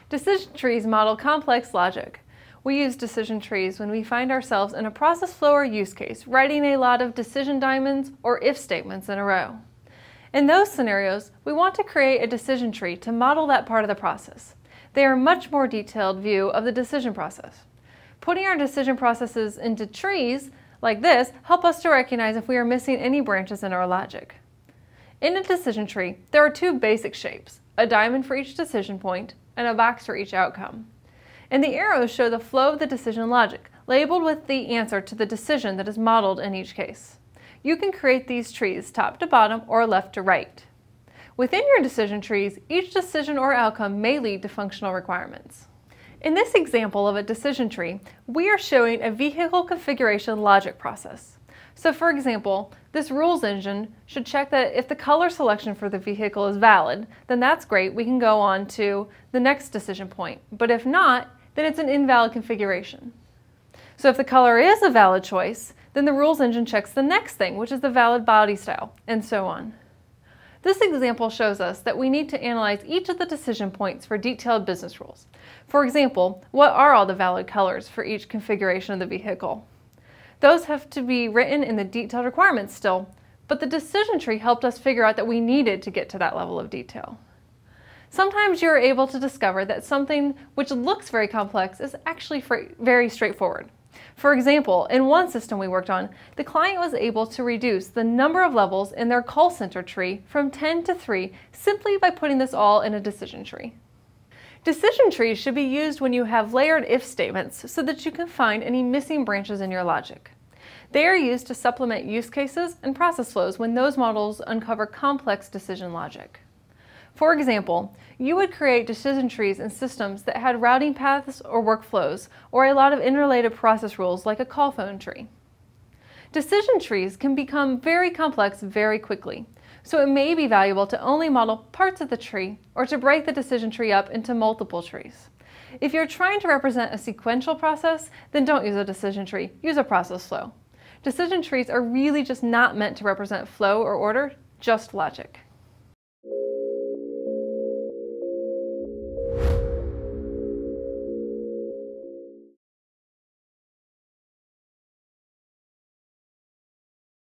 Decision trees model complex logic. We use decision trees when we find ourselves in a process flow or use case, writing a lot of decision diamonds or if statements in a row. In those scenarios, we want to create a decision tree to model that part of the process. They are a much more detailed view of the decision process. Putting our decision processes into trees like this help us to recognize if we are missing any branches in our logic. In a decision tree, there are two basic shapes, a diamond for each decision point and a box for each outcome. And the arrows show the flow of the decision logic, labeled with the answer to the decision that is modeled in each case. You can create these trees top to bottom or left to right. Within your decision trees, each decision or outcome may lead to functional requirements. In this example of a decision tree, we are showing a vehicle configuration logic process. So for example, this rules engine should check that if the color selection for the vehicle is valid, then that's great, we can go on to the next decision point. But if not, then it's an invalid configuration. So if the color is a valid choice, then the rules engine checks the next thing, which is the valid body style, and so on. This example shows us that we need to analyze each of the decision points for detailed business rules. For example, what are all the valid colors for each configuration of the vehicle? Those have to be written in the detailed requirements still, but the decision tree helped us figure out that we needed to get to that level of detail. Sometimes you're able to discover that something which looks very complex is actually very straightforward. For example, in one system we worked on, the client was able to reduce the number of levels in their call center tree from 10 to 3 simply by putting this all in a decision tree. Decision trees should be used when you have layered if statements so that you can find any missing branches in your logic. They are used to supplement use cases and process flows when those models uncover complex decision logic. For example, you would create decision trees in systems that had routing paths or workflows, or a lot of interrelated process rules like a call phone tree. Decision trees can become very complex very quickly, so it may be valuable to only model parts of the tree or to break the decision tree up into multiple trees. If you're trying to represent a sequential process, then don't use a decision tree, use a process flow. Decision trees are really just not meant to represent flow or order, just logic.